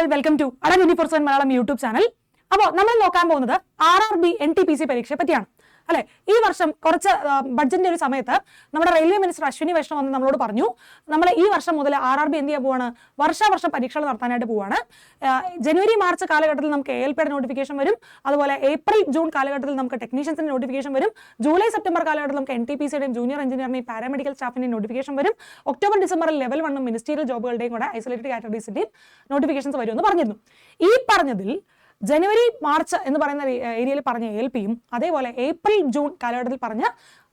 all, welcome to Ada 24/7 Malayalam YouTube channel. അപ്പോൾ നമ്മൾ നോക്കാൻ പോകുന്നത് RRB NTPC പരീക്ഷയെ പറ്റിയാണ് അല്ലെ. ഈ വർഷം കുറച്ച് ബഡ്ജറ്റിന്റെ ഒരു സമയത്ത് നമ്മുടെ റെയിൽവേ മിനിസ്റ്റർ അശ്വിനി വൈഷ്ണവ് വന്ന് നമ്മളോട് പറഞ്ഞു, നമ്മൾ ഈ വർഷം മുതൽ RRB എന്ത് ചെയ്യാൻ പോവാണ്, വർഷാവർഷം പരീക്ഷകൾ നടത്താനായിട്ട് പോവാണ്. ജനുവരി മാർച്ച് കാലഘട്ടത്തിൽ നമുക്ക് ALPയുടെ നോട്ടിഫിക്കേഷൻ വരും, അതുപോലെ ഏപ്രിൽ ജൂൺ കാലഘട്ടത്തിൽ നമുക്ക് ടെക്നീഷ്യൻസിന്റെ നോട്ടിഫിക്കേഷൻ വരും, ജൂലൈ സെപ്റ്റംബർ കാലഘട്ടത്തിൽ നമുക്ക് NTPCയുടെയും ജൂനിയർ എഞ്ചിനീയറിന്റെയും പാരാമെഡിക്കൽ സ്റ്റാഫിന്റെയും നോട്ടിഫിക്കേഷൻ വരും, ഒക്ടോബർ ഡിസംബറിൽ ലെവൽ 1 മിനിസ്റ്റീരിയൽ ജോബുകളുടെയും കൂടെ ഐസൊലേറ്റഡ് കാറ്റഗറീസിന്റെയും നോട്ടിഫിക്കേഷൻസ് വരുമെന്ന് പറഞ്ഞിരുന്നു. ഈ പറഞ്ഞതിൽ ജനുവരി മാർച്ച് എന്ന് പറയുന്ന ഏരിയയിൽ പറഞ്ഞ ALPയും അതേപോലെ ഏപ്രിൽ ജൂൺ കാലഘട്ടത്തിൽ പറഞ്ഞ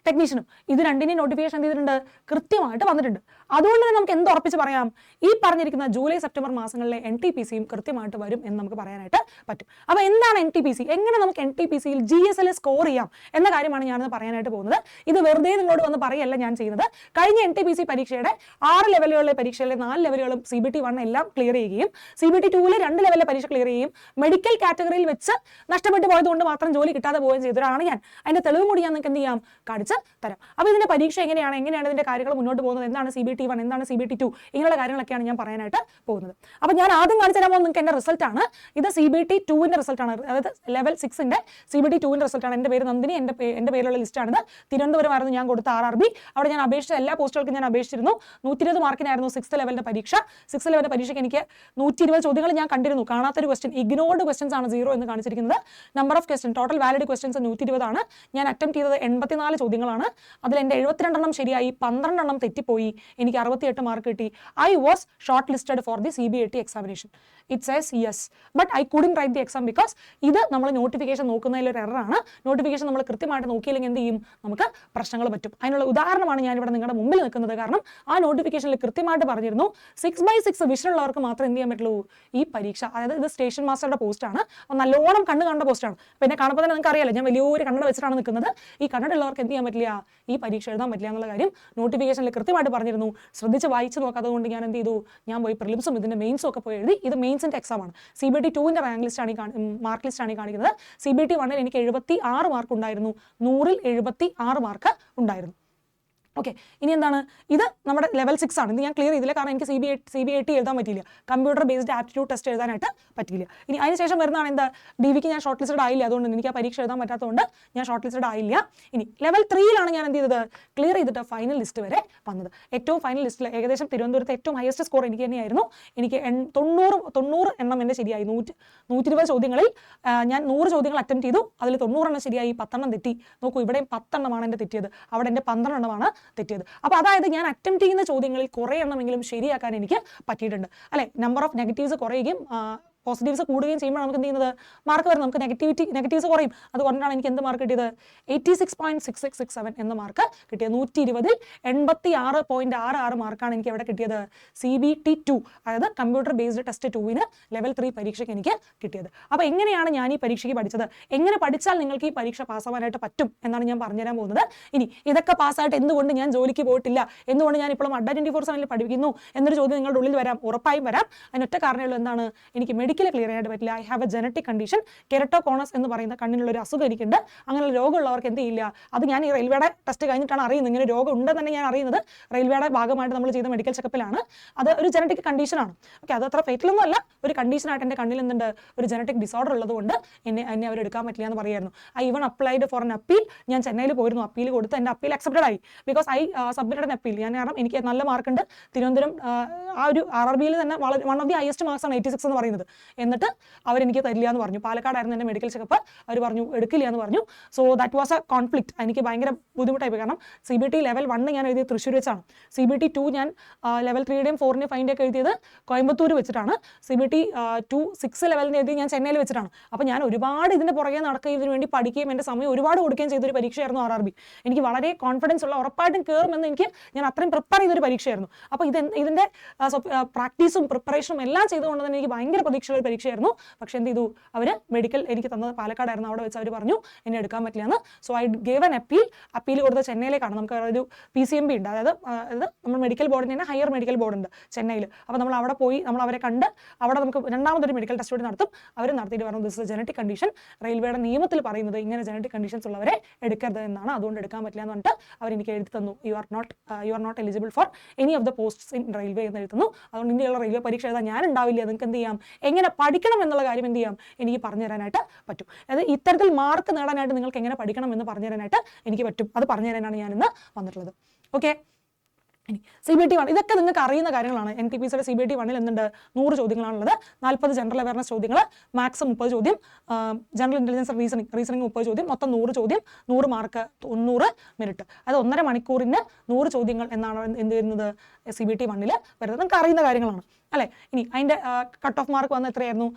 ടെക്നീഷ്യനും ഇത് രണ്ടിനെയും നോട്ടിഫിക്കേഷൻ എന്ത് ചെയ്തിട്ടുണ്ട്, കൃത്യമായിട്ട് വന്നിട്ടുണ്ട്. അതുകൊണ്ട് തന്നെ നമുക്ക് എന്ത് ഉറപ്പിച്ച് പറയാം, ഈ പറഞ്ഞിരിക്കുന്ന ജൂലൈ സെപ്റ്റംബർ മാസങ്ങളിലെ NTPCയും കൃത്യമായിട്ട് വരും എന്ന് നമുക്ക് പറയാനായിട്ട് പറ്റും. അപ്പോൾ എന്താണ് NTPC, എങ്ങനെ നമുക്ക് NTPCയിൽ GSL സ്കോർ ചെയ്യാം എന്ന കാര്യമാണ് ഞാനിന്ന് പറയാനായിട്ട് പോകുന്നത്. ഇത് വെറുതെ നിങ്ങളോട് വന്ന് പറയല്ല ഞാൻ ചെയ്യുന്നത്. കഴിഞ്ഞ NTPC പരീക്ഷയുടെ 6 ലെവലുകളിലെ പരീക്ഷയിലെ 4 ലെവലുകളും CBT 1 എല്ലാം ക്ലിയർ ചെയ്യുകയും CBT 2 2 ലെവലിലെ പരീക്ഷ ക്ലിയർ ചെയ്യുകയും മെഡിക്കൽ കാറ്റഗറിയിൽ വെച്ച് നഷ്ടപ്പെട്ടു പോയതുകൊണ്ട് മാത്രം ജോലി കിട്ടാതെ പോവുകയും ചെയ്തവരാണ് ഞാൻ. അതിന്റെ തെളിവ് കൂടി ഞാൻ നിങ്ങൾക്ക് എന്ത് ചെയ്യാം, കാണിച്ച് തരാം. അപ്പോൾ ഇതിന്റെ പരീക്ഷ എങ്ങനെയാണ് ഇതിന്റെ കാര്യങ്ങൾ മുന്നോട്ട് പോകുന്നത്, എന്താണ് CBT 1, എന്താണ് CBT 2, ഇങ്ങനെയുള്ള കാര്യങ്ങളൊക്കെയാണ് ഞാൻ പറയാനായിട്ട് പോകുന്നത്. അപ്പോൾ ഞാൻ ആദ്യം കാണിച്ചു തരാൻ പോകുന്നത് നിങ്ങൾക്ക് എൻ്റെ റിസൾട്ട് ആണ്. ഇത് CBT 2ന്റെ റിസൾട്ട് ആണ്, അതായത് ലെവൽ 6ന്റെ CBT 2ന്റെ റിസൾട്ട് ആണ്. എൻ്റെ പേര് നന്ദിനി, എൻ്റെ പേരുള്ള ലിസ്റ്റാണിത്. തിരുവനന്തപുരമായിരുന്നു ഞാൻ കൊടുത്ത RRB. അവിടെ ഞാൻ അപേക്ഷിച്ച എല്ലാ പോസ്റ്റുകൾക്കും ഞാൻ അപേക്ഷിച്ചിരുന്നു. 120 മാർക്കിനായിരുന്നു 6th ലെവലിന്റെ പരീക്ഷ. 6th ലെവലിന്റെ പരീക്ഷയ്ക്ക് എനിക്ക് 120 ചോദ്യങ്ങൾ ഞാൻ കണ്ടിരുന്നു. കാണാത്തൊരു ക്വസ്റ്റ്യൻ, ഇഗ്നോർഡ് ക്വസ്റ്റൻസ് ആണ് 0 എന്ന് കാണിച്ചിരിക്കുന്നത്. Number of question, total valid questions 120 ആണ്. ഞാൻ അറ്റംപ്റ്റ് ചെയ്തത് 84 ചോദ്യങ്ങളാണ്. അതിൽ എൻ്റെ 72 എണ്ണം ശരിയായി, 12 എണ്ണം തെറ്റിപ്പോയി. എനിക്ക് 68 മാർക്ക് കിട്ടി. I was short listed for the CBT examination. It says yes, but I couldn't write the exam because ഇത് നമ്മൾ നോട്ടിഫിക്കേഷൻ നോക്കുന്നതിൽ ഒരു എററാണ്. നോട്ടിഫിക്കേഷൻ നമ്മൾ കൃത്യമായിട്ട് നോക്കിയില്ലെങ്കിൽ എന്ത് ചെയ്യും, നമുക്ക് പ്രശ്നങ്ങൾ പറ്റും. അതിനുള്ള ഉദാഹരണമാണ് ഞാനിവിടെ നിങ്ങളുടെ മുമ്പിൽ നിൽക്കുന്നത്. കാരണം ആ നോട്ടിഫിക്കേഷനിൽ കൃത്യമായിട്ട് പറഞ്ഞിരുന്നു 6/6 വിഷനുള്ളവർക്ക് മാത്രം എന്ത് ചെയ്യാൻ പറ്റുള്ളൂ ഈ പരീക്ഷ. അതായത് ഇത് സ്റ്റേഷൻ മാസ്റ്ററുടെ പോസ്റ്റാണ്, നല്ലോണം കണ്ട പോസ്റ്റാണ്. പിന്നെ കാണുമ്പോൾ തന്നെ നിങ്ങൾക്ക് അറിയാലോ, ഞാൻ വലിയൊരു കണ്ണട വെച്ചിട്ടാണ് നിൽക്കുന്നത്. ഈ കണ്ണട ഉള്ളവർക്ക് എന്ത് ചെയ്യാൻ പറ്റില്ല, ഈ പരീക്ഷ എഴുതാൻ പറ്റില്ല എന്നുള്ള കാര്യം നോട്ടിഫിക്കേഷനിൽ കൃത്യമായിട്ട് പറഞ്ഞിരുന്നു. ശ്രദ്ധിച്ച് വായിച്ച് നോക്കാത്തതുകൊണ്ട് ഞാൻ എന്ത് ചെയ്തു, ഞാൻ പോയി പ്രിലിംസും ഇതിന്റെ മെയിൻസും ഒക്കെ പോയി എഴുതി. ഇത് മെയിൻസിന്റെ എക്സാം ആണ്. CBT 2ന്റെ റാങ്ക് ലിസ്റ്റാണ് മാർക്ക് ലിസ്റ്റാണ് കാണിക്കുന്നത്. CBT 1ൽ എനിക്ക് 76 മാർക്ക് ഉണ്ടായിരുന്നു, 100ൽ 76 മാർക്ക് ഉണ്ടായിരുന്നു. ഓക്കെ, ഇനി എന്താണ്, ഇത് നമ്മുടെ ലെവൽ 6 ആണ്. ഇത് ഞാൻ ക്ലിയർ ചെയ്തില്ല, കാരണം എനിക്ക് CBT എഴുതാൻ പറ്റിയില്ല, കമ്പ്യൂട്ടർ ബേസ്ഡ് ആപ്റ്റിറ്റ്യൂഡ് ടെസ്റ്റ് എഴുതാനായിട്ട് പറ്റിയില്ല. ഇനി അതിനുശേഷം വരുന്നതാണ് എന്താ, DVക്ക് ഞാൻ ഷോർട്ട് ലിസ്റ്റഡ് ആയില്ല, അതുകൊണ്ട് എനിക്ക് ആ പരീക്ഷ എഴുതാൻ പറ്റാത്തതുകൊണ്ട് ഞാൻ ഷോർട്ട് ലിസ്റ്റഡ് ആയില്ല. ഇനി ലെവൽ 3ലാണ് ഞാൻ എന്ത് ചെയ്തത്, ക്ലിയർ ചെയ്തിട്ട് ഫൈനൽ ലിസ്റ്റ് വരെ വന്നത്. ഏറ്റവും ഫൈനൽ ലിസ്റ്റിൽ ഏകദേശം തിരുവനന്തപുരത്ത് ഏറ്റവും ഹയസ്റ്റ് സ്കോർ എനിക്ക് തന്നെയായിരുന്നു. എനിക്ക് 90 എണ്ണം എൻ്റെ ശരിയായി. 120 ചോദ്യങ്ങളിൽ ഞാൻ 100 ചോദ്യങ്ങൾ അറ്റംപ്റ്റ് ചെയ്തു. അതിൽ 90 എണ്ണം ശരിയായി, 10 എണ്ണം തെറ്റി. നോക്കൂ, ഇവിടെയും 10 എണ്ണമാണ് എൻ്റെ തെറ്റിയത്, അവിടെ എൻ്റെ 12 എണ്ണമാണ് തെറ്റിയത്. അപ്പോൾ അതായത് ഞാൻ അറ്റംപ്റ്റ് ചെയ്യുന്ന ചോദ്യങ്ങളിൽ കുറേ എണ്ണമെങ്കിലും ശരിയാക്കാൻ എനിക്ക് പറ്റിയിട്ടുണ്ട് അല്ലെ. നമ്പർ ഓഫ് നെഗറ്റീവ്സ് കുറയുകയും പോസിറ്റീവ്സ് കൂടുകയും ചെയ്യുമ്പോൾ നമുക്ക് എന്ത് ചെയ്യുന്നത്, മാർക്ക് വരും, നമുക്ക് നെഗറ്റീവ്സ് കുറയും. അതുകൊണ്ടാണ് എനിക്ക് എന്ത് മാർക്ക് കിട്ടിയത്, 86.6667 എന്ന മാർക്ക് കിട്ടിയത്. 120ൽ 86.66 മാർക്കാണ് എനിക്ക് എവിടെ കിട്ടിയത്, CBT 2, അതായത് കമ്പ്യൂട്ടർ ബേസ്ഡ് ടെസ്റ്റ് 2ന് ലെവൽ 3 പരീക്ഷയ്ക്ക് എനിക്ക് കിട്ടിയത്. അപ്പോൾ എങ്ങനെയാണ് ഞാൻ ഈ പരീക്ഷയ്ക്ക് പഠിച്ചത്, എങ്ങനെ പഠിച്ചാൽ നിങ്ങൾക്ക് ഈ പരീക്ഷ പാസ്സാവാനായിട്ട് പറ്റും എന്നാണ് ഞാൻ പറഞ്ഞുതരാൻ പോകുന്നത്. ഇനി ഇതൊക്കെ പാസ്സായിട്ട് എന്തുകൊണ്ട് ഞാൻ ജോലിക്ക് പോയിട്ടില്ല, എന്തുകൊണ്ട് ഞാൻ ഇപ്പോഴും അഡ്ഡ 24/7 പഠിക്കുന്നു എന്നൊരു ചോദ്യം നിങ്ങളുടെ ഉള്ളിൽ വരാം, ഉറപ്പായും വരാം. അതിനൊറ്റ കാരണമുള്ളൂ, എന്താണ്, എനിക്ക് മെഡിക്കൽ ക്ലിയർ ചെയ്യാനായിട്ട് പറ്റില്ല. I have A genetic condition, keratoconus എന്ന് പറയുന്ന കണ്ണിനുള്ള ഒരു അസുഖം എനിക്കുണ്ട്. അങ്ങനെയുള്ള രോഗമുള്ളവർക്ക് എന്ത് ചെയ്യില്ല, അത് ഞാൻ ഈ റെയിൽവേയുടെ ടെസ്റ്റ് കഴിഞ്ഞിട്ടാണ് അറിയുന്നത്. ഇങ്ങനെ രോഗം ഉണ്ടെന്ന് തന്നെ ഞാൻ അറിയുന്നത് റെയിൽവേയുടെ ഭാഗമായിട്ട് നമ്മൾ ചെയ്ത മെഡിക്കൽ ചെക്കപ്പിലാണ്. അത് ഒരു ജനറ്റിക് കണ്ടീഷനാണ്. ഓക്കെ, അത് അത്ര ഫേറ്റലൊന്നും അല്ല, ഒരു കണ്ടീഷനായിട്ട് എൻ്റെ കണ്ണിൽ എന്തുണ്ട്, ഒരു ജനറ്റിക് ഡിസോർഡർ ഉള്ളതുകൊണ്ട് എന്നെ അവർ എടുക്കാൻ പറ്റില്ല എന്ന് പറയായിരുന്നു. I even applied for N appeal. ഞാൻ ചെന്നൈയിൽ പോയിരുന്നു, അപ്പീൽ കൊടുത്ത് എൻ്റെ അപ്പീൽ അക്സെപ്റ്റഡ് ആയി. Because I submitted N appeal. കാരണം എനിക്ക് നല്ല മാർക്കുണ്ട്. തിരുവനന്തപുരം ആ ഒരു RRBയിൽ തന്നെ വളരെ one of the highest marks ആണ് 86 എന്ന് പറയുന്നത്. എന്നിട്ട് അവരെനിക്ക് തരില്ല എന്ന് പറഞ്ഞു. പാലക്കാടായിരുന്നു എൻ്റെ മെഡിക്കൽ ചെക്കപ്പ്, അവർ പറഞ്ഞു എടുക്കില്ല എന്ന് പറഞ്ഞു. So that was A conflict. എനിക്ക് ഭയങ്കര ബുദ്ധിമുട്ടായി പോയി. കാരണം CBT ലെവൽ 1 ഞാൻ എഴുതിയത് തൃശ്ശൂർ വെച്ചാണ്. CBT 2 ഞാൻ ലെവൽ 3യുടെയും 4ൻ്റെയും 5ൻ്റെയും ഒക്കെ എഴുതിയത് കോയമ്പത്തൂർ വെച്ചിട്ടാണ്. CBT 2 6 ലെവലിന് എഴുതി ഞാൻ ചെന്നൈയിൽ വെച്ചിട്ടാണ്. അപ്പോൾ ഞാൻ ഒരുപാട് ഇതിൻ്റെ പുറകെ നടക്കുകയും ഇതിനു വേണ്ടി പഠിക്കുകയും എൻ്റെ സമയം ഒരുപാട് കൊടുക്കുകയും ചെയ്തൊരു പരീക്ഷയായിരുന്നു RRB. എനിക്ക് വളരെ കോൺഫിഡൻസ് ഉള്ള, ഉറപ്പായിട്ടും കയറുമെന്ന് ഞാൻ അത്രയും പ്രിപ്പയർ ചെയ്തൊരു പരീക്ഷയായിരുന്നു. അപ്പോൾ ഇതിൻ്റെ പ്രാക്ടീസും പ്രിപ്പറേഷനും എല്ലാം ചെയ്തുകൊണ്ട് തന്നെ എനിക്ക് ഭയങ്കര പ്രതീക്ഷയുള്ള പരീക്ഷയായിരുന്നു. പക്ഷെ എന്ത് ചെയ്തു, അവർ മെഡിക്കൽ എനിക്ക് തന്നത് പാലക്കാടായിരുന്നു. അവിടെ വെച്ച് അവർ പറഞ്ഞു എന്നെ എടുക്കാൻ പറ്റില്ല എന്ന്. So I gave N appeal കൊടുത്ത ചെന്നൈയിലേക്കാണ്. നമുക്ക് ഒരു PCMB ഉണ്ട്, അതായത് നമ്മൾ മെഡിക്കൽ ബോർഡിന് തന്നെ ഹയർ മെഡിക്കൽ ബോർഡ് ഉണ്ട് ചെന്നൈയിൽ. അപ്പോൾ നമ്മൾ അവിടെ പോയി നമ്മൾ അവരെ കണ്ട് അവിടെ നമുക്ക് രണ്ടാമതൊരു മെഡിക്കൽ ടെസ്റ്റ് കൂടി നടത്തും. അവർ നടത്തിയിട്ട് പറഞ്ഞു ദിസ് ഇസ് ജനറ്റിക് കണ്ടീഷൻ, റെയിൽവേയുടെ നിയമത്തിൽ പറയുന്നത് ഇങ്ങനെ ജനറ്റിക് കണ്ടീഷൻസ് ഉള്ളവരെ എടുക്കരുത് എന്നാണ്, അതുകൊണ്ട് എടുക്കാൻ പറ്റില്ല എന്ന് പറഞ്ഞിട്ട് അവരെനിക്ക് എഴുതി തന്നു, you are not eligible for any of the posts in railway എന്ന് എഴുതുന്നു. അതുകൊണ്ട് ഇന്ത്യയിലുള്ള റെയിൽവേ പരീക്ഷ എഴുതാൻ ഞാൻ ഉണ്ടാവില്ല, നിങ്ങൾക്ക് എന്ത് ചെയ്യാം, എങ്ങനെ എങ്ങനെ പഠിക്കണം എന്നുള്ള കാര്യം എന്ത് ചെയ്യാം, എനിക്ക് പറഞ്ഞു തരാനായിട്ട് പറ്റും. അതായത് ഇത്തരത്തിൽ മാർക്ക് നേടാനായിട്ട് നിങ്ങൾക്ക് എങ്ങനെ പഠിക്കണം എന്ന് പറഞ്ഞു തരാനായിട്ട് എനിക്ക് പറ്റും. അത് പറഞ്ഞു തരാനാണ് ഞാൻ ഇന്ന് വന്നിട്ടുള്ളത്. ഓക്കെ, ഇനി CBT 1 ഇതൊക്കെ നിങ്ങൾക്ക് അറിയുന്ന കാര്യങ്ങളാണ്. NTPCയുടെ CBT 1 എന്തുണ്ട്, 100 ചോദ്യങ്ങളാണുള്ളത്. 40 ജനറൽ അവയർനെസ് ചോദ്യങ്ങൾ, മാത്സ് 30 ചോദ്യം, ജനറൽ ഇന്റലിജൻസ് റീസണിംഗ് 30 ചോദ്യം, മൊത്തം 100 ചോദ്യം, 100 മാർക്ക്, 90 മിനിറ്റ്. അത് 1.5 മണിക്കൂറിന് 100 ചോദ്യങ്ങൾ എന്നാണ് എന്ത് വരുന്നത് CBT 1 വരുന്നത്. നിങ്ങൾക്ക് അറിയുന്ന കാര്യങ്ങളാണ് അല്ലേ. ഇനി അതിൻ്റെ കട്ട് ഓഫ് മാർക്ക് വന്ന എത്രയായിരുന്നു,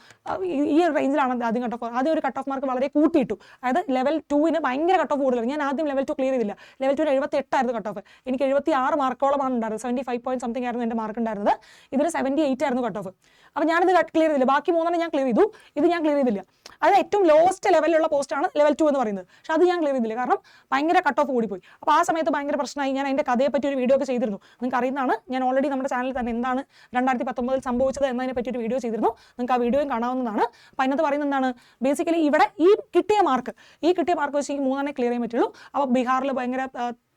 ഈ ഒരു റേഞ്ചിലാണ് ആദ്യം കട്ട് ഓഫ്. ആദ്യം ഒരു കട്ട് ഓഫ് മാർക്ക് വളരെ കൂട്ടിയിട്ടു. അതായത് ലെവൽ 2 ഭയങ്കര കട്ട് ഓഫ് കൂടുതലാണ്. ഞാൻ ആദ്യം ലെവൽ 2 ക്ലിയർ ചെയ്തില്ല. ലെവൽ 2 78 ആയിരുന്നു കട്ട് ഓഫ്. എനിക്ക് 76 മാർക്കോളമാണ് ഉണ്ടായിരുന്നത്. 75 പോയിന്റ് സംതിങ് ആയിരുന്നു എൻ്റെ മാർക്ക് ഉണ്ടായിരുന്നത്. ഇതിൽ 78 ആയിരുന്നു കട്ട് ഓഫ്. അപ്പോൾ ഞാനിത് ക്ലിയർ ചെയ്തില്ല. ബാക്കി 3 ഞാൻ ക്ലിയർ ചെയ്തു, ഇത് ഞാൻ ക്ലിയർ ചെയ്തില്ല. അത് ഏറ്റവും ലോസ്റ്റ് ലെവലിലുള്ള പോസ്റ്റാണ് ലെവൽ 2 എന്ന് പറയുന്നത്. പക്ഷെ അത് ഞാൻ ക്ലിയർ ചെയ്തില്ല, കാരണം ഭയങ്കര കട്ട് ഓഫ് കൂടിപ്പോയി. അപ്പോൾ ആ സമയത്ത് ഭയങ്കര പ്രശ്നമായി. ഞാൻ അതിൻ്റെ കഥയെ പറ്റി ഒരു വീഡിയോ ഒക്കെ ചെയ്തിരുന്നു. നിങ്ങൾക്ക് അറിയുന്നതാണ്. ഞാൻ ഓൾറെഡി നമ്മുടെ ചാനലിൽ തന്നെ എന്താണ് 2019 സംഭവിച്ചത് എന്നതിനെ പറ്റി ഒരു വീഡിയോ ചെയ്തിരുന്നു. നിങ്ങൾക്ക് ആ വീഡിയോയും കാണാവുന്നതാണ്. അപ്പോൾ അതിനകത്ത് പറയുന്നത് എന്താണ്, ബേസിക്കലി ഇവിടെ ഈ കിട്ടിയ മാർക്ക് വെച്ച് ഈ 3 ക്ലിയർ ചെയ്യാൻ പറ്റുള്ളൂ. അപ്പോൾ ബീഹാറിൽ ഭയങ്കര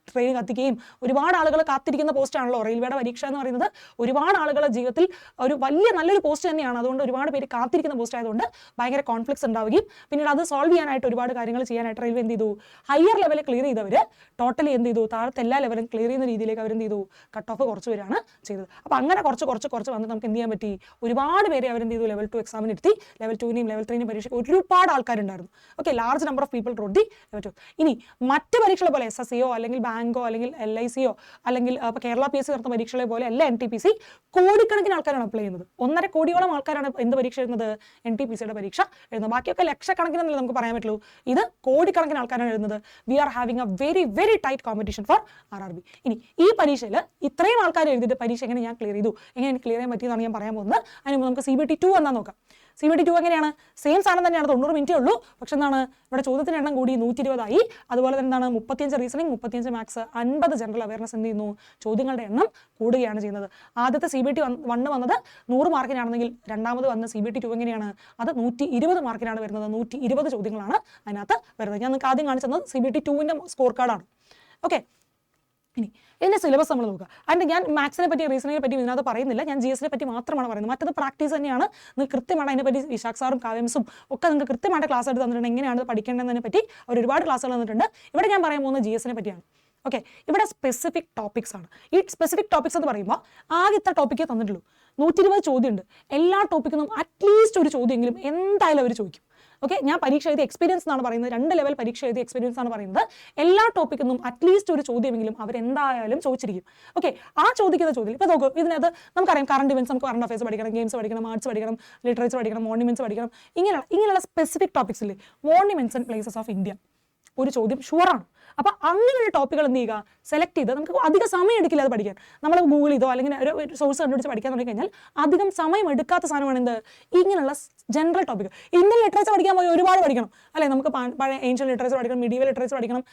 ട്രെയിൻ കത്തിക്കുകയും ഒരുപാട് ആളുകൾ കാത്തിരിക്കുന്ന പോസ്റ്റാണല്ലോ റെയിൽവേയുടെ പരീക്ഷ എന്ന് പറയുന്നത്. ഒരുപാട് ആളുകളുടെ ജീവിതത്തിൽ ഒരു വലിയ നല്ലൊരു പോസ്റ്റ് തന്നെയാണ്. അതുകൊണ്ട് ഒരുപാട് പേര് കാത്തിരിക്കുന്ന പോസ്റ്റ് ആയതുകൊണ്ട് ഭയങ്കര കോൺഫ്ലിക്ട്സ് ഉണ്ടാവുകയും പിന്നീട് അത് സോൾവ് ചെയ്യാനായിട്ട് ഒരുപാട് കാര്യങ്ങൾ ചെയ്യാനായിട്ട് റെയിൽവേ എന്ത് ചെയ്തു, ഹയർ ലെവൽ ക്ലിയർ ചെയ്തവർ ടോട്ടലി എന്ത് ചെയ്തു, താഴത്തെ എല്ലാ ലെവലും ക്ലിയർ ചെയ്യുന്ന രീതിയിലേക്ക് അവർ എന്ത് ചെയ്തു, കട്ട് ഓഫ് കുറച്ച് പേരാണ് ചെയ്തത്. അപ്പോൾ അങ്ങനെ കുറച്ച് വന്ന് നമുക്ക് എന്ത് ചെയ്യാൻ പറ്റി, ഒരുപാട് പേരെ അവരെന്ത് ചെയ്തു ലെവൽ 2 എക്സാമിന് ഇരുത്തി. ലെവൽ 2നെയും ലെവൽ 3നെയും പരീക്ഷയ്ക്ക് ഒരുപാട് ആൾക്കാരുണ്ടായിരുന്നു. Okay, large number of people wrote the level 2. ഇനി മറ്റ് പരീക്ഷകളെ പോലെ SSCയോ അല്ലെങ്കിൽ ബാങ്കോ അല്ലെങ്കിൽ LICയോ അല്ലെങ്കിൽ ഇപ്പോൾ കേരള PSC നടത്തുന്ന പരീക്ഷകളെ പോലെ അല്ല NTPC. കോടിക്കണക്കിന് ആൾക്കാരാണ് അപ്ലൈ ചെയ്യുന്നത്. 1.5 കോടിയോളം ആൾക്കാരാണ് എന്ത് പരീക്ഷ എഴുതുന്നത്, NTPCയുടെ പരീക്ഷ എഴുതുന്നത്. ബാക്കിയൊക്കെ ലക്ഷക്കണക്കിനല്ലേ നമുക്ക് പറയാൻ പറ്റുള്ളൂ. ഇത് കോടിക്കണക്കിന് ആൾക്കാരാണ് എഴുതുന്നത്. We are having a very very tight competition for RRB. ഇനി ഈ പരീക്ഷയിൽ ഇത്രയും ആൾക്കാർ എഴുതിയിട്ട് പരീക്ഷ എങ്ങനെ ഞാൻ ക്ലിയർ ചെയ്തു, എങ്ങനെ എനിക്ക് ക്ലിയർ ചെയ്യാൻ പറ്റിയെന്നാണ് ഞാൻ പറയാൻ പോകുന്നത്. അതിന് മുമ്പ് നമുക്ക് CBT 2 എന്നാ നോക്കാം. CBT 2 എങ്ങനെയാണ്, സെയിം സാധനം തന്നെയാണ്, 90 മിനിറ്റേ ഉള്ളൂ. പക്ഷെ എന്താണ്, ഇവിടെ ചോദ്യത്തിൻ്റെ എണ്ണം കൂടി 120 ആയി. അതുപോലെ തന്നെ എന്താണ്, 35 റീസണിംഗ്, 35 മാത്സ്, 50 ജനറൽ അവയർനെസ് എന്ത് ചെയ്യുന്നു, ചോദ്യങ്ങളുടെ എണ്ണം കൂടുകയാണ് ചെയ്യുന്നത്. ആദ്യത്തെ CBT 1 വന്നത് 100 മാർക്കിനാണെങ്കിൽ രണ്ടാമത് വന്ന CBT 2 എങ്ങനെയാണ്, അത് 120 മാർക്കിനാണ് വരുന്നത്. 120 ചോദ്യങ്ങളാണ് അതിനകത്ത് വരുന്നത്. ഞാൻ നിങ്ങൾക്ക് ആദ്യം കാണിച്ചത് CBT 2ൻ്റെ സ്കോർ കാർഡാണ്. ഓക്കെ, ഇനി ഇതിൻ്റെ സിലബസ് നമ്മൾ നോക്കുക. അതിൻ്റെ ഞാൻ മാത്സിനെ പറ്റി റീസണിങ്ങിനെ പറ്റി ഇതിനകത്ത് പറയുന്നില്ല. ഞാൻ GSനെ പറ്റി മാത്രമാണ് പറയുന്നത്. മറ്റത് പ്രാക്ടീസ് തന്നെയാണ്. നിങ്ങൾക്ക് കൃത്യമാണ് അതിനെപ്പറ്റി വിശാഖ് സാറും കാവ്യംസും ഒക്കെ നിങ്ങൾക്ക് കൃത്യമായിട്ട് ക്ലാസ് എടുത്ത് തന്നിട്ടുണ്ട്. എങ്ങനെയാണ് പഠിക്കേണ്ടതിനെ പറ്റി അവർ ഒരുപാട് ക്ലാസ്സുകൾ തന്നിട്ടുണ്ട്. ഇവിടെ ഞാൻ പറയാൻ പോകുന്നത് GSനെ പറ്റിയാണ്. ഓക്കെ, ഇവിടെ സ്പെസിഫിക് ടോപ്പിക്സ് ആണ്. ഈ സ്പെസിഫിക് ടോപ്പിക്സ് എന്ന് പറയുമ്പോൾ ആകെ ഇത്ര ടോപ്പിക്കേ തന്നിട്ടുള്ളൂ. 120 ചോദ്യമുണ്ട്. എല്ലാ ടോപ്പിക്കിനും അറ്റ്ലീസ്റ്റ് ഒരു ചോദ്യമെങ്കിലും എന്തായാലും അവർ ചോദിക്കും. ഓക്കെ, ഞാൻ പരീക്ഷ എഴുതിയ എക്സ്പീരിയൻസ് എന്നാണ് പറയുന്നത്. 2 ലെവൽ പരീക്ഷ എഴുതിയ എക്സ്പീരിയൻസ് ആണ് പറയുന്നത്. എല്ലാ ടോപ്പിക്കിനും അറ്റ്ലീസ്റ്റ് ഒരു ചോദ്യമെങ്കിലും അവരെന്തായാലും ചോദിച്ചിരിക്കും. ഓക്കെ, ആ ചോദിക്കുന്ന ചോദ്യം ഇപ്പോൾ നോക്കൂ. ഇതിനകത്ത് നമുക്കറിയാം കറണ്ട് ഇവൻസ്, നമുക്ക് കറണ്ട് അഫയേഴ്സ് പഠിക്കണം, ഗെയിംസ് പഠിക്കണം, ആർട്സ് പഠിക്കണം, ലിറ്ററേച്ചർ പഠിക്കണം, മോണ്യുമെന്റ്സ് പഠിക്കണം. ഇങ്ങനെയുള്ള സ്പെസിഫിക് ടോപ്പിക്സ് ഇല്ലേ, monuments and places of India ഒരു ചോദ്യം ഷുവറാണ്. അപ്പോൾ അങ്ങനെയുള്ള ടോപ്പിക്കുകൾ എന്ത് ചെയ്യുക, സെലക്ട് ചെയ്ത് നമുക്ക് അധികം സമയം എടുക്കില്ല അത് പഠിക്കാൻ. നമ്മൾ ഗൂഗിൾ ചെയ്തോ അല്ലെങ്കിൽ ഒരു സോഴ്സ് കണ്ടുപിടിച്ച് പഠിക്കാൻ തുടങ്ങി കഴിഞ്ഞാൽ അധികം സമയം എടുക്കാത്ത സാധനമാണ് എന്ത്, ഇങ്ങനെയുള്ള ജനറൽ ടോപ്പിക്. ഇന്ത്യൻ ലിറ്ററേച്ചർ പഠിക്കാൻ പോയി ഒരുപാട് പഠിക്കണം അല്ലേ. നമുക്ക് പഴയ ഏൻഷ്യൻ ലിറ്ററേച്ചർ പഠിക്കണം, മിഡീവൽ ലിറ്ററേച്ചർ പഠിക്കണം,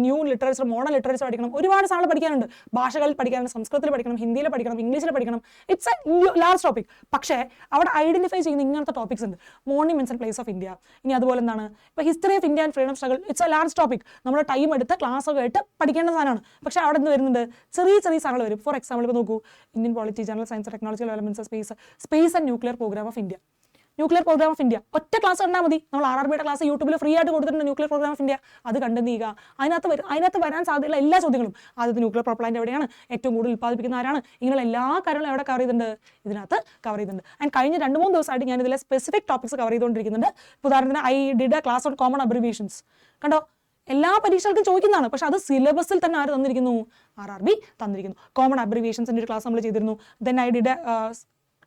ന്യൂ ലിറ്ററേച്ചർ, മോഡേൺ ലിറ്ററേച്ചർ പഠിക്കണം. ഒരുപാട് സാധനം പഠിക്കാനുണ്ട്. ഭാഷകളിൽ പഠിക്കാനുണ്ട്, സംസ്കൃതത്തിൽ പഠിക്കണം, ഹിന്ദിയിൽ പഠിക്കണം, ഇംഗ്ലീഷിൽ പഠിക്കണം. It's A large topic. പക്ഷേ അവിടെ ഐഡന്റിഫൈ ചെയ്യുന്ന ഇങ്ങനത്തെ ടോപ്പിക്സ് ഉണ്ട്. Monuments and place of India. ഇനി അതുപോലെ എന്താണ്, ഇപ്പോൾ history of India and freedom struggle. It's A large topic. നമ്മുടെ ടൈം എടുത്ത് ക്ലാസ് ഒക്കെ ആയിട്ട് പഠിക്കേണ്ട സാധനമാണ്. പക്ഷേ അവിടെ നിന്ന് വരുന്നുണ്ട് ചെറിയ സാധനങ്ങൾ വരും. ഫോർ എക്സാമ്പിൾ ഇപ്പോൾ നോക്കൂ, Indian polity, general science, technological developments, space and nuclear programme of India. Nuclear programme of India ഒറ്റ ക്ലാസ് കണ്ടാൽ മതി. നമ്മൾ RRBയുടെ ക്ലാസ് യൂട്യൂബിൽ ഫ്രീ ആയിട്ട് കൊടുത്തിട്ടുണ്ട്. ന്യൂക്ലിയർ പ്രോഗ്രാം ഓഫ് ഇന്ത്യ അത് കണ്ടു ചെയ്യുക. അതിനകത്ത് വരാൻ സാധ്യതയുള്ള എല്ലാ ചോദ്യങ്ങളും, ആദ്യത്തെ ന്യൂക്ലിയർ പവർ പ്ലാന്റ് എവിടെയാണ്, ഏറ്റവും കൂടുതൽ ഉൽപ്പാദിപ്പിക്കുന്ന ആരാണ്, ഇങ്ങനെയുള്ള എല്ലാ കാര്യങ്ങളും എവിടെ കവർ ചെയ്തിട്ടുണ്ട്, ഇതിനകത്ത് കവർ ചെയ്തിട്ടുണ്ട്. ആൻഡ് കഴിഞ്ഞ 2-3 ദിവസമായിട്ട് ഞാൻ ഇതിലെ സ്പെസിഫിക് ടോപ്പിക്സ് കവർ ചെയ്തുകൊണ്ടിരിക്കുന്നുണ്ട്. ഉദാഹരണത്തിന് I did a class on common abbreviations. കണ്ടോ, എല്ലാ പരീക്ഷകൾക്കും ചോദിക്കുന്നതാണ്. പക്ഷെ അത് സിലബസിൽ തന്നെ ആര് തന്നിരിക്കുന്നു, RRB തന്നിരിക്കുന്നു. കോമൺ അബ്രിവിയേഷൻസിൻ്റെ ഒരു ക്ലാസ് നമ്മൾ ചെയ്തിരുന്നു. Then I did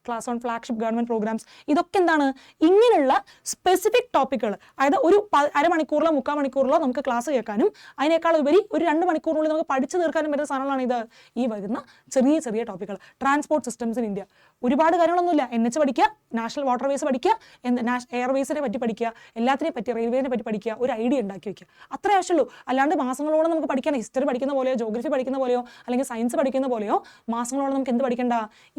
class on flagship government programmes. ഇതൊക്കെ എന്താണ്, ഇങ്ങനെയുള്ള സ്പെസിഫിക് ടോപ്പിക്കുകൾ. അതായത് ഒരു അരമണിക്കൂറിലോ 3/4 മണിക്കൂറിലോ നമുക്ക് ക്ലാസ് കേൾക്കാനും അതിനേക്കാൾ ഉപരി ഒരു 2 മണിക്കൂറിനുള്ളിൽ നമുക്ക് പഠിച്ചു തീർക്കാനും വരുന്ന സാധനങ്ങളാണ് ഇത്. ഈ വരുന്ന ചെറിയ ടോപ്പിക്കുകൾ. Transport systems in India. ഒരുപാട് കാര്യങ്ങളൊന്നുമില്ല. NH പഠിക്കുക, നാഷണൽ വാട്ടർവേസ് പഠിക്കുക, എയർവേസിനെ പറ്റി പഠിക്കുക, എല്ലാത്തിനെ പറ്റി, റെയിൽവേനെ പറ്റി പഠിക്കുക, ഒരു ഐഡിയ ഉണ്ടാക്കി വയ്ക്കുക. അത്രേ ആവശ്യമുള്ളൂ. അല്ലാണ്ട് മാസങ്ങളോളം നമുക്ക് പഠിക്കാൻ ഹിസ്റ്ററി പഠിക്കുന്ന പോലെയോ ജോഗ്രഫി പഠിക്കുന്ന പോലെയോ അല്ലെങ്കിൽ സയൻസ് പഠിക്കുന്ന പോലെയോ മാസങ്ങളോളം നമുക്ക് എന്ത് പഠിക്കേണ്ട,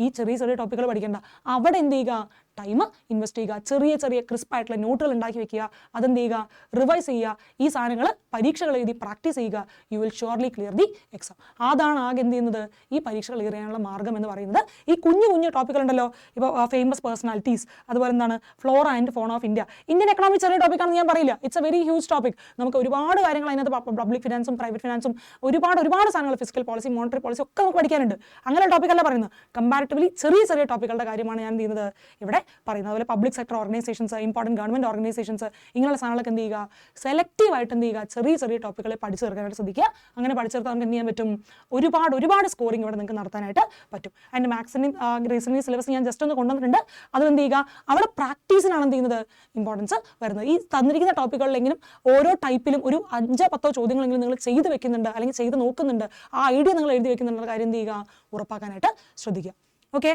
ഈ ചെറിയ ടോപ്പിക്കുകൾ പഠിക്കേണ്ട. അവിടെ എന്ത് ചെയ്യുക, ടൈം ഇൻവെസ്റ്റ് ചെയ്യുക, ചെറിയ ചെറിയ ക്രിസ്പായിട്ടുള്ള നോട്ടുകൾ ഉണ്ടാക്കി വെക്കുക, അതെന്ത് ചെയ്യുക, റിവൈസ് ചെയ്യുക, ഈ സാധനങ്ങൾ പരീക്ഷകൾ എഴുതി പ്രാക്ടീസ് ചെയ്യുക. You will surely clear the exam. അതാണ് ആകെ എന്ത് ചെയ്യുന്നത്, ഈ പരീക്ഷ ക്ലിയർ ചെയ്യാനുള്ള മാർഗ്ഗം എന്ന് പറയുന്നത്. ഈ കുഞ്ഞു കുഞ്ഞു ടോപ്പിക്കുകളുണ്ടല്ലോ, ഇപ്പോൾ ഫേമസ് പേഴ്സണാലിറ്റീസ്, അതുപോലെ എന്താണ് Flora and phone off India. Indian economy ചെറിയ ടോപ്പിക്കാണെന്ന് ഞാൻ പറയില്ല, it's A very huge topic. നമുക്ക് ഒരുപാട് കാര്യങ്ങൾ അതിനകത്ത് പബ്ലിക് ഫിനാൻസും പ്രൈവറ്റ് ഫിനാൻസും ഒരുപാട് സാധനങ്ങൾ, ഫിസിക്കൽ പോളിസി, മോണിറ്ററി പോളിസി ഒക്കെ നമുക്ക് പഠിക്കാനുണ്ട്. അങ്ങനെ ടോപ്പിക്കല്ല പറയുന്നത്, കമ്പാരിറ്റീവ്ലി ചെറിയ ചെറിയ ടോപ്പിക്കുകളുടെ കാര്യമാണ് ഞാൻ ചെയ്യുന്നത് ഇവിടെ പറയുന്നത്. അതുപോലെ public sector organisations, important government organisations, ഇങ്ങനെയുള്ള സാധനങ്ങളൊക്കെ എന്ത് ചെയ്യുക, സെലക്റ്റീവായിട്ട് എന്ത് ചെയ്യുക, ചെറിയ ചെറിയ ടോപ്പിക്കുകളെ പഠിച്ചു തീർക്കാനായിട്ട് ശ്രദ്ധിക്കുക. അങ്ങനെ പഠിച്ചെടുത്താൽ നമുക്ക് എന്ത് ചെയ്യാൻ പറ്റും, ഒരുപാട് സ്കോറിംഗ് ഇവിടെ നിങ്ങൾക്ക് നടത്താനായിട്ട് പറ്റും. അതിൻ്റെ മാത്സിൻ്റെയും റീസണിങ് സിലബസ് ഞാൻ ജസ്റ്റ് ഒന്ന് കൊണ്ടുവന്നിട്ടുണ്ട്. അതെന്ത് ചെയ്യുക, അവിടെ പ്രാക്ടീസിനാണ് എന്ത് ചെയ്യുന്നത് ഇമ്പോർട്ടൻസ് വരുന്നത്. ഈ തന്നിരിക്കുന്ന ടോപ്പിക്കുകളിലെങ്കിലും ഓരോ ടൈപ്പിലും ഒരു 5-10 ചോദ്യങ്ങളെങ്കിലും നിങ്ങൾ ചെയ്ത് വെക്കുന്നുണ്ട്, അല്ലെങ്കിൽ ചെയ്ത് നോക്കുന്നുണ്ട്, ആ ഐഡിയ നിങ്ങൾ എഴുതി വെക്കുന്നുള്ള കാര്യം എന്ത് ചെയ്യുക, ഉറപ്പാക്കാനായിട്ട് ശ്രദ്ധിക്കുക. ഓക്കെ,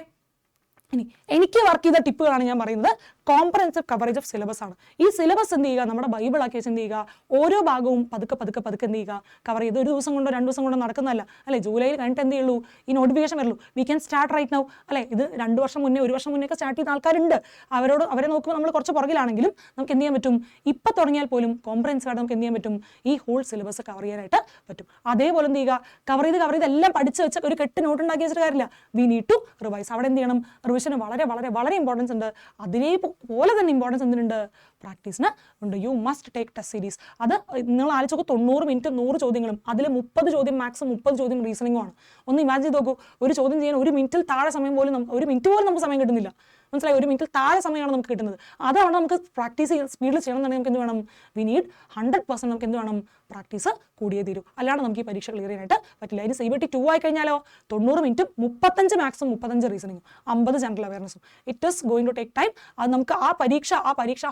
ഇനി എനിക്ക് വർക്ക് ചെയ്ത ടിപ്പുകളാണ് ഞാൻ പറയുന്നത്. കോംപ്രഹെൻസീവ് കവറേജ് ഓഫ് സിലബസ് ആണ്. ഈ സിലബസ് എന്ത് ചെയ്യുക, നമ്മുടെ ബൈബിളാക്കി വെച്ച് എന്ത് ചെയ്യുക, ഓരോ ഭാഗവും പതുക്കെ എന്ത് ചെയ്യുക, കവർ ചെയ്ത്. ഒരു ദിവസം കൊണ്ടോ 2 ദിവസം കൊണ്ടോ നടക്കുന്നതല്ല അല്ലേ. ജൂലൈയിൽ കഴിഞ്ഞിട്ട് എന്ത് ചെയ്യുള്ളൂ, ഈ നോട്ടിഫിക്കേഷൻ വരുള്ളൂ. We can start right now അല്ലേ. ഇത് 2 വർഷം മുന്നേ 1 വർഷം മുന്നേ ഒക്കെ സ്റ്റാർട്ട് ചെയ്യുന്ന ആൾക്കാരുണ്ട്. അവരെ നോക്കുമ്പോൾ നമ്മൾ കുറച്ച് പുറകിലാണെങ്കിലും നമുക്ക് എന്ത് ചെയ്യാൻ പറ്റും, ഇപ്പം തുടങ്ങിയാൽ പോലും കോംപ്രഹെൻസീവ് ആയിട്ട് നമുക്ക് എന്ത് ചെയ്യാൻ പറ്റും, ഈ ഹോൾ സിലബസ് കവർ ചെയ്യാനായിട്ട് പറ്റും. അതേപോലെ എന്ത് ചെയ്യുക, കവർ ചെയ്ത് എല്ലാം പഠിച്ച് വെച്ച് ഒരു കെട്ട് നോട്ട് ഉണ്ടാക്കി വെച്ചിട്ട് കാര്യമില്ല. We need to revise. അവിടെ എന്ത് ചെയ്യണം, റിവിഷന് വളരെ ഇമ്പോർട്ടൻസ് ഉണ്ട്. അതേപോലെ തന്നെ ഇമ്പോർട്ടൻസ് എന്തിനുണ്ട്, പ്രാക്ടീസിന് ഉണ്ട്. You must take test series. അത് നിങ്ങൾ ആലോചിച്ച് 90 മിനിറ്റ് 100 ചോദ്യങ്ങളും അതിൽ 30 ചോദ്യം മാക്സ്, 30 ചോദ്യം റീസണിങ്ങും ആണ്. ഒന്ന് ഇമാജിൻ ചെയ്ത് നോക്കൂ, ഒരു ചോദ്യം ചെയ്യാൻ 1 മിനിറ്റിൽ താഴെ സമയം പോലും, 1 മിനിറ്റ് പോലും നമുക്ക് സമയം കിട്ടുന്നില്ല. മനസ്സിലായി, 1 മിനിറ്റിൽ താഴെ സമയമാണ് നമുക്ക് കിട്ടുന്നത്. അതാണ് നമുക്ക് പ്രാക്ടീസ് സ്പീഡിൽ ചെയ്യണമെന്നുണ്ടെങ്കിൽ നമുക്ക് എന്ത് വേണം, വി നീഡ് 100% നമുക്ക് എന്ത് വേണം, പ്രാക്ടീസ് കൂടിയേ തീരൂ. അല്ലാണ്ട് നമുക്ക് ഈ പരീക്ഷ ക്ലിയർ ചെയ്യാനായിട്ട് പറ്റില്ല. ഇനി CBT 2 ആയി കഴിഞ്ഞാലോ 90 മിനിറ്റും 35 മാക്സും 35 റീസണിങ്ങും 50 ജനറൽ അവയർനെസ്സും. It is going to take time. അത് നമുക്ക് ആ പരീക്ഷ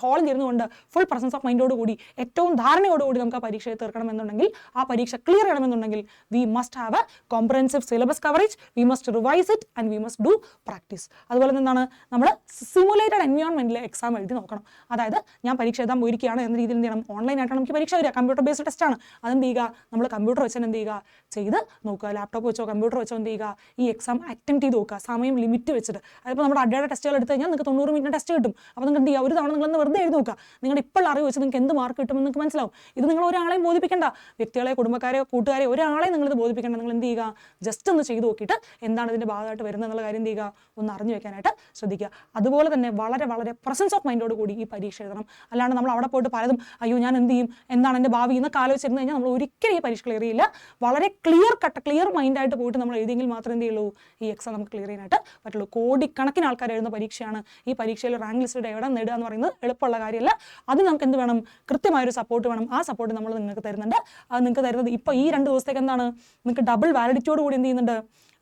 ഹാളിൽ ഇരുന്നുകൊണ്ട് ഫുൾ പ്രസൻസ് ഓഫ് മൈൻഡോട് കൂടി, ഏറ്റവും ധാരണയോടുകൂടി നമുക്ക് ആ പരീക്ഷയെ തീർക്കണമെന്നുണ്ടെങ്കിൽ, ആ പരീക്ഷ ക്ലിയർ ചെയ്യണമെന്നുണ്ടെങ്കിൽ, we must have A comprehensive syllabus coverage, we must revise it and we must do practice. അതുപോലെ എന്താണ്, നമ്മൾ സിമുലേറ്റഡ് എൻവയോൺമെന്റിൽ എക്സാം എഴുതി നോക്കണം. അതായത് ഞാൻ പരീക്ഷ എഴുതാൻ പോയിരിക്കുകയാണ് എന്ന രീതിയിൽ എന്ത് ചെയ്യണം, ഓൺലൈനായിട്ടാണ് നമുക്ക് പരീക്ഷ വരിക, കമ്പ്യൂട്ടർ ബേസ്ഡ് ടെസ്റ്റ് ആണ്. അതെന്ത് ചെയ്യുക, നമ്മൾ കമ്പ്യൂട്ടർ വെച്ചാൽ എന്ത് ചെയ്യുക, ചെയ്ത് നോക്കുക. ലാപ്ടോപ്പ് വെച്ചോ കമ്പ്യൂട്ടർ വെച്ചോ എന്ത് ചെയ്യുക, ഈ എക്സാം അറ്റംപ്റ്റ് ചെയ്ത് നോക്കുക, സമയം ലിമിറ്റ് വെച്ചിട്ട്. അതിപ്പോൾ നമ്മുടെ അഡ്ഡയുടെ ടെസ്റ്റുകൾ എടുത്ത് കഴിഞ്ഞാൽ നിങ്ങൾക്ക് 90 മിനിറ്റ് ടെസ്റ്റ് കിട്ടും. അപ്പോൾ നിങ്ങൾക്ക് എന്ത് ചെയ്യുക, ഒരു തവണ നിങ്ങളൊന്ന് വെറുതെ എഴുതി നോക്കുക. നിങ്ങളുടെ ഇപ്പോൾ അറിവ് വെച്ച് നിങ്ങൾക്ക് എന്ത് മാർക്ക് കിട്ടുമെന്ന് നിങ്ങൾക്ക് മനസ്സിലാവും. ഇത് നിങ്ങൾ ഒരാളെയും ബോധിപ്പിക്കേണ്ട, വ്യക്തികളെ, കുടുംബക്കാരെ, കൂട്ടുകാരെ, ഒരാളെയും നിങ്ങളിത് ബോധിപ്പിക്കേണ്ട. നിങ്ങൾ എന്ത് ചെയ്യുക, ജസ്റ്റ് ഒന്ന് ചെയ്ത് നോക്കിയിട്ട് എന്താണ് ഇതിൻ്റെ ഭാഗമായിട്ട് വരുന്നത് എന്നുള്ള കാര്യം എന്ത് ചെയ്യുക, ഒന്ന് അറിഞ്ഞു വെക്കാനായിട്ട് ശ്രദ്ധിക്കുക. അതുപോലെ തന്നെ വളരെ പ്രസൻസ് ഓഫ് മൈൻഡോട് കൂടി ഈ പരീക്ഷ എഴുതണം. അല്ലാണ്ട് നമ്മൾ അവിടെ പോയിട്ട് പലതും അയ്യോ ഞാൻ എന്ത് ചെയ്യും, എന്താണ് എൻ്റെ ഭാവി എന്നൊക്കെ ആലോചിച്ചിരുന്നു കഴിഞ്ഞാൽ നമ്മൾ ഒരിക്കലും ഈ പരീക്ഷ ക്ലിയർ ചെയ്യില്ല. വളരെ ക്ലിയർ മൈൻഡായിട്ട് പോയിട്ട് നമ്മൾ എഴുതിയെങ്കിൽ മാത്രമേ എന്ത് ചെയ്യുള്ളൂ, ഈ എക്സാം നമുക്ക് ക്ലിയർ ചെയ്യാനായിട്ട് പറ്റുള്ളൂ. കോടിക്കണക്കിന് ആൾക്കാർ എഴുതുന്ന പരീക്ഷയാണ്. ഈ പരീക്ഷയിൽ റാങ്ക് ലിസ്റ്റിൽ എവിടെ നേടുക എന്ന് പറയുന്നത് എളുപ്പമുള്ള കാര്യമല്ല. അത് നമുക്ക് എന്ത് വേണം, കൃത്യമായൊരു സപ്പോർട്ട് വേണം. ആ സപ്പോർട്ട് നമ്മൾ നിങ്ങൾക്ക് തരുന്നുണ്ട്. അത് നിങ്ങൾക്ക് തരുന്നത് ഇപ്പോൾ ഈ 2 ദിവസത്തേക്ക് എന്താണ്, നിങ്ങൾക്ക് ഡബിൾ വാലിഡിറ്റിയോട് കൂടി എന്ത് ചെയ്യുന്നുണ്ട്,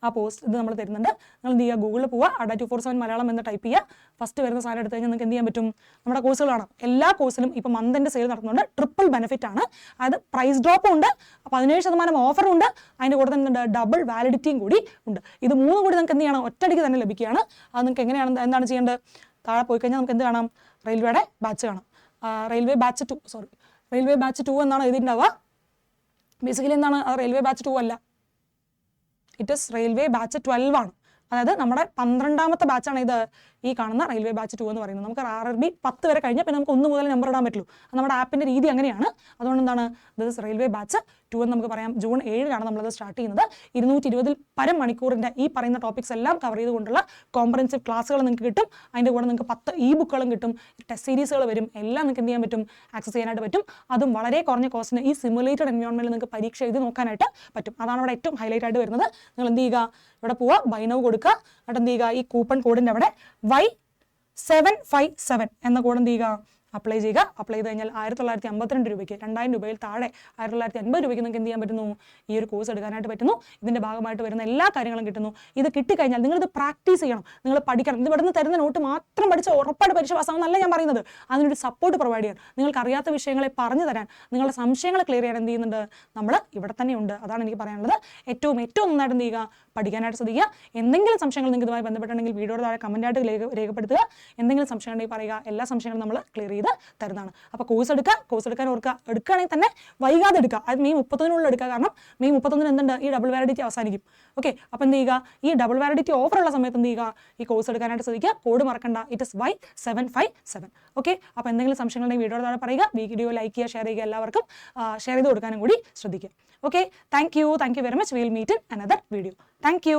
ആ പോസ്റ്റ് ഇത് നമ്മൾ തരുന്നുണ്ട്. നിങ്ങൾ എന്ത് ചെയ്യുക, ഗൂഗിളിൽ പോവുക, അഡ 247 മലയാളം എന്ന് ടൈപ്പ് ചെയ്യുക. ഫസ്റ്റ് വരുന്ന സാധനം എടുത്ത് കഴിഞ്ഞാൽ നിങ്ങൾക്ക് എന്ത് ചെയ്യാൻ പറ്റും, നമ്മുടെ കോഴ്സുകൾ കാണാം. എല്ലാ കോഴ്സിലും ഇപ്പോൾ മന്തിൻ്റെ സെയിൽ നടക്കുന്നുണ്ട്. ട്രിപ്പിൾ ബെനിഫിറ്റ് ആണ്. അതായത് പ്രൈസ് ഡ്രോപ്പും ഉണ്ട്, 17% ഓഫറും ഉണ്ട്, അതിൻ്റെ കൂടെ തന്നെ ഡബിൾ വാലിഡിറ്റിയും കൂടി ഉണ്ട്. ഇത് 3 കൂടി നിങ്ങൾക്ക് എന്ത് ചെയ്യണം, ഒറ്റയടിക്ക് തന്നെ ലഭിക്കുകയാണ്. അത് നിങ്ങൾക്ക് എങ്ങനെയാണ്, എന്താണ് ചെയ്യേണ്ടത്, താഴെ പോയി കഴിഞ്ഞാൽ നമുക്ക് എന്ത് കാണാം, റെയിൽവേയുടെ ബാച്ച് കാണാം. റെയിൽവേ ബാച്ച് 2 എന്നാണ് എഴുതിയിട്ടുണ്ടാവുക. ബേസിക്കലി എന്താണ്, റെയിൽവേ ബാച്ച് 2 അല്ല, ഇറ്റ് ഈസ് റെയിൽവേ ബാച്ച് 12 ആണ്. അതായത് നമ്മുടെ 12ാമത്തെ ബാച്ചാണ് ഇത്, ഈ കാണുന്ന റെയിൽവേ ബാച്ച് 2 എന്ന് പറയുന്നത്. നമുക്ക് RRB 10 വരെ കഴിഞ്ഞാൽ പിന്നെ നമുക്ക് 1 മുതൽ നമ്പർ ഇടാൻ പറ്റുള്ളൂ. അത് നമ്മുടെ ആപ്പിൻ്റെ രീതി അങ്ങനെയാണ്. അതുകൊണ്ട് എന്താണ്, ദിസ് റെയിൽവേ ബാച്ച് 2 എന്ന് നമുക്ക് പറയാം. ജൂൺ 7-നാണ് നമ്മളത് സ്റ്റാർട്ട് ചെയ്യുന്നത്. 220 പരം മണിക്കൂറിൻ്റെ ഈ പറയുന്ന ടോപ്പിക്സ് എല്ലാം കവർ ചെയ്തുകൊണ്ടുള്ള കോംപ്രഹെൻസീവ് ക്ലാസ്സുകൾ നിങ്ങൾക്ക് കിട്ടും. അതിൻ്റെ കൂടെ നിങ്ങൾക്ക് 10 e-ബുക്കുകളും കിട്ടും, ടെസ്റ്റ് സീരീസുകൾ വരും, എല്ലാം നിങ്ങൾക്ക് എന്ത് ചെയ്യാൻ പറ്റും, ആക്സസ് ചെയ്യാനായിട്ട് പറ്റും. അതും വളരെ കുറഞ്ഞ കോസ്റ്റിന് ഈ സിമുലേറ്റഡ് എൻവയോൺമെൻറ്റിൽ നിങ്ങൾക്ക് പരീക്ഷ എഴുതി നോക്കാനായിട്ട് പറ്റും. അതാണ് ഇവിടെ ഏറ്റവും ഹൈലൈറ്റ് ആയിട്ട് വരുന്നത്. നിങ്ങൾ എന്ത് ചെയ്യുക, ഇവിടെ പോവുക, ബൈ നൗ കൊടുക്കുക, എന്നിട്ട് എന്ത് ചെയ്യുക, ഈ കൂപ്പൺ കോഡിൻ്റെ അവിടെ Y757 എന്ന കോഡ് എന്ത് ചെയ്യുക, അപ്ലൈ ചെയ്യുക. അപ്ലൈ ചെയ്ത് കഴിഞ്ഞാൽ 1952 രൂപയ്ക്ക്, 2000 രൂപയിൽ താഴെ 1950 രൂപയ്ക്ക് നിങ്ങൾക്ക് എന്ത് ചെയ്യാൻ പറ്റുന്നു, ഈ ഒരു കോഴ്സ് എടുക്കാനായിട്ട് പറ്റുന്നു. ഇതിൻ്റെ ഭാഗമായിട്ട് വരുന്ന എല്ലാ കാര്യങ്ങളും കിട്ടുന്നു. ഇത് കിട്ടിക്കഴിഞ്ഞാൽ നിങ്ങളിത് പ്രാക്ടീസ് ചെയ്യണം, നിങ്ങൾ പഠിക്കണം. ഇത് ഇവിടുന്ന് തരുന്ന നോട്ട് മാത്രം പഠിച്ച് ഉറപ്പായിട്ട് പരീക്ഷ പാസ്സാവുന്നല്ല ഞാൻ പറയുന്നത്. അതിനൊരു സപ്പോർട്ട് പ്രൊവൈഡ് ചെയ്യാൻ, നിങ്ങൾക്ക് അറിയാത്ത വിഷയങ്ങളെ പറഞ്ഞു തരാൻ, നിങ്ങളുടെ സംശയങ്ങൾ ക്ലിയർ ചെയ്യാൻ എന്ത് ചെയ്യുന്നുണ്ട്, നമ്മൾ ഇവിടെ തന്നെയുണ്ട്. അതാണ് എനിക്ക് പറയാനുള്ളത്. ഏറ്റവും നന്നായിട്ട് എന്ത് ചെയ്യുക, പഠിക്കാനായിട്ട് ശ്രദ്ധിക്കുക. എന്തെങ്കിലും സംശയങ്ങൾ നിങ്ങൾക്ക് ഇതുമായി ബന്ധപ്പെട്ടുണ്ടെങ്കിൽ വീഡിയോയുടെ താഴെ കമൻറ്റായിട്ട് രേഖപ്പെടുത്തുക. എന്തെങ്കിലും സംശയം ഉണ്ടെങ്കിൽ പറയുക. എല്ലാ സംശയങ്ങളും നമ്മൾ ക്ലിയർ ചെയ്യും. ചെയ്ത് തരുന്നതാണ്. അപ്പോൾ കോഴ്സ് എടുക്കാൻ ഓർക്കുക, എടുക്കുകയാണെങ്കിൽ തന്നെ വൈകാതെ എടുക്കുക. അത് മെയ് 30-നുള്ളിൽ എടുക്കുക. കാരണം മെയ് 31-ന് എന്തുണ്ട്, ഈ ഡബിൾ വാലിഡിറ്റി അവസാനിക്കും. ഓക്കെ, അപ്പോൾ എന്ത് ചെയ്യുക, ഈ ഡബിൾ വാലിഡിറ്റി ഓഫറുള്ള സമയത്ത് എന്ത് ചെയ്യുക, ഈ കോഴ്സ് എടുക്കാനായിട്ട് ശ്രദ്ധിക്കുക. കോഡ് മറക്കണ്ട, ഇറ്റ് ഇസ് Y757. ഓക്കെ, അപ്പോൾ എന്തെങ്കിലും സംശയങ്ങളുണ്ടെങ്കിൽ വീഡിയോ താഴെ പറയുക. വീഡിയോ ലൈക്ക് ചെയ്യുക, ഷെയർ ചെയ്യുക, എല്ലാവർക്കും ഷെയർ ചെയ്ത് കൊടുക്കാനും കൂടി ശ്രദ്ധിക്കുക. Okay, thank you very much. Will meet in another video. Thank U.